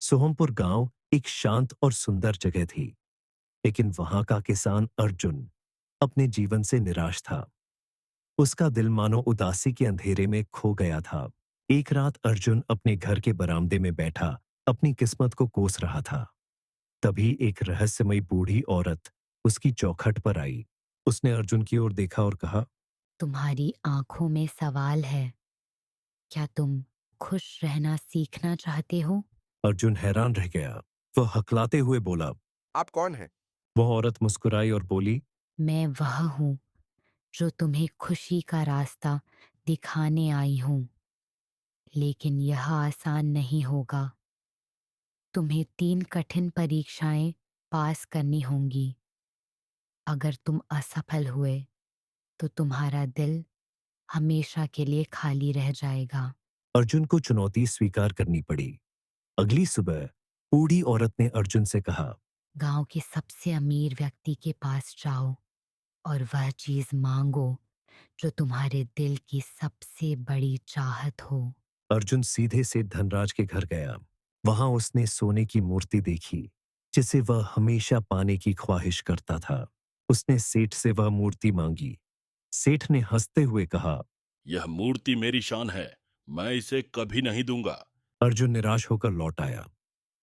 सोहमपुर गांव एक शांत और सुंदर जगह थी, लेकिन वहां का किसान अर्जुन अपने जीवन से निराश था। उसका दिल मानो उदासी के अंधेरे में खो गया था। एक रात अर्जुन अपने घर के बरामदे में बैठा अपनी किस्मत को कोस रहा था। तभी एक रहस्यमयी बूढ़ी औरत उसकी चौखट पर आई। उसने अर्जुन की ओर देखा और कहा, तुम्हारी आंखों में सवाल है। क्या तुम खुश रहना सीखना चाहते हो? अर्जुन हैरान रह गया। वह हकलाते हुए बोला। आप कौन हैं? वह औरत मुस्कुराई और बोली, मैं वह हूँ जो तुम्हें खुशी का रास्ता दिखाने आई हूँ, लेकिन यह आसान नहीं होगा। तुम्हें 3 कठिन परीक्षाएं पास करनी होंगी। अगर तुम असफल हुए तो तुम्हारा दिल हमेशा के लिए खाली रह जाएगा। अर्जुन को चुनौती स्वीकार करनी पड़ी। अगली सुबह बूढ़ी औरत ने अर्जुन से कहा, गांव के सबसे अमीर व्यक्ति के पास जाओ और वह चीज मांगो जो तुम्हारे दिल की सबसे बड़ी चाहत हो। अर्जुन सीधे से धनराज के घर गया। वहां उसने सोने की मूर्ति देखी, जिसे वह हमेशा पाने की ख्वाहिश करता था। उसने सेठ से वह मूर्ति मांगी। सेठ ने हंसते हुए कहा। यह मूर्ति मेरी शान है, मैं इसे कभी नहीं दूंगा। अर्जुन निराश होकर लौट आया।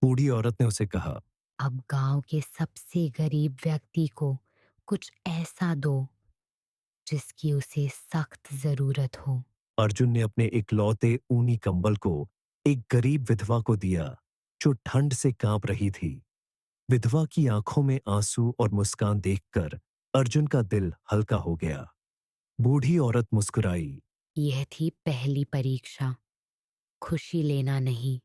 बूढ़ी औरत ने उसे कहा। अब गांव के सबसे गरीब व्यक्ति को कुछ ऐसा दो जिसकी उसे सख्त जरूरत हो। अर्जुन ने अपने इकलौते ऊनी कंबल को एक गरीब विधवा को दिया, जो ठंड से कांप रही थी। विधवा की आंखों में आंसू और मुस्कान देखकर अर्जुन का दिल हल्का हो गया। बूढ़ी औरत मुस्कुराई। यह थी पहली परीक्षा। खुशी लेना नहीं,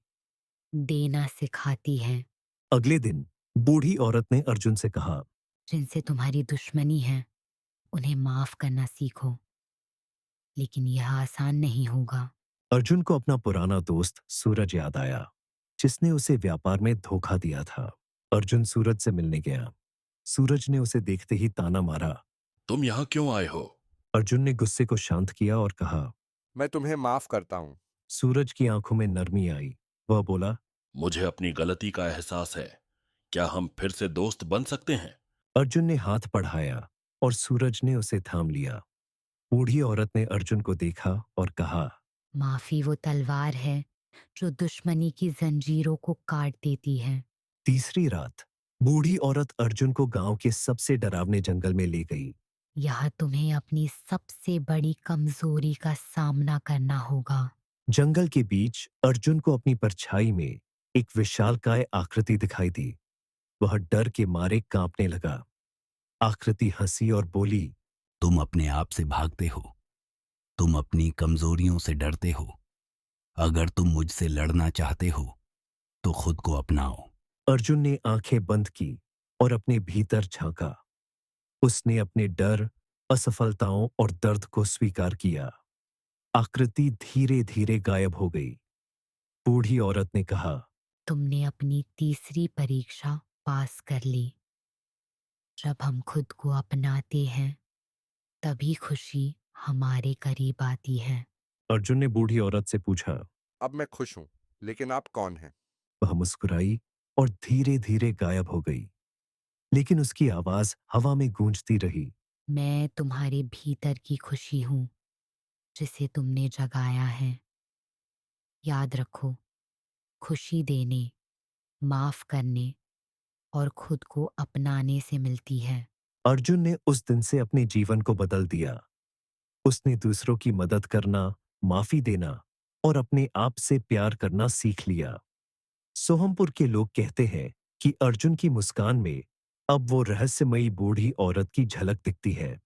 देना सिखाती है। अगले दिन बूढ़ी औरत ने अर्जुन से कहा। जिनसे तुम्हारी दुश्मनी है उन्हें माफ करना सीखो, लेकिन यह आसान नहीं होगा। अर्जुन को अपना पुराना दोस्त सूरज याद आया, जिसने उसे व्यापार में धोखा दिया था। अर्जुन सूरज से मिलने गया। सूरज ने उसे देखते ही ताना मारा। तुम यहाँ क्यों आए हो? अर्जुन ने गुस्से को शांत किया और कहा। मैं तुम्हें माफ करता हूँ। सूरज की आंखों में नरमी आई। वह बोला। मुझे अपनी गलती का एहसास है। क्या हम फिर से दोस्त बन सकते हैं? अर्जुन ने हाथ बढ़ाया और सूरज ने उसे थाम लिया। बूढ़ी औरत ने अर्जुन को देखा और कहा। माफी वो तलवार है जो दुश्मनी की जंजीरों को काट देती है। तीसरी रात बूढ़ी औरत अर्जुन को गांव के सबसे डरावने जंगल में ले गई। यह तुम्हें अपनी सबसे बड़ी कमजोरी का सामना करना होगा। जंगल के बीच अर्जुन को अपनी परछाई में एक विशालकाय आकृति दिखाई दी। वह डर के मारे कांपने लगा। आकृति हंसी और बोली। तुम अपने आप से भागते हो। तुम अपनी कमजोरियों से डरते हो। अगर तुम मुझसे लड़ना चाहते हो तो खुद को अपनाओ। अर्जुन ने आंखें बंद की और अपने भीतर झांका। उसने अपने डर, असफलताओं और दर्द को स्वीकार किया। आकृति धीरे धीरे गायब हो गई। बूढ़ी औरत ने कहा। तुमने अपनी तीसरी परीक्षा पास कर ली। जब हम खुद को अपनाते हैं तभी खुशी हमारे करीब आती है। अर्जुन ने बूढ़ी औरत से पूछा। अब मैं खुश हूँ, लेकिन आप कौन हैं? वह मुस्कुराई और धीरे धीरे गायब हो गई, लेकिन उसकी आवाज हवा में गूंजती रही। मैं तुम्हारे भीतर की खुशी हूँ जिसे तुमने जगाया है। याद रखो, खुशी देने, माफ करने और खुद को अपनाने से मिलती है। अर्जुन ने उस दिन से अपने जीवन को बदल दिया। उसने दूसरों की मदद करना, माफी देना और अपने आप से प्यार करना सीख लिया। सोहमपुर के लोग कहते हैं कि अर्जुन की मुस्कान में अब वो रहस्यमयी बूढ़ी औरत की झलक दिखती है।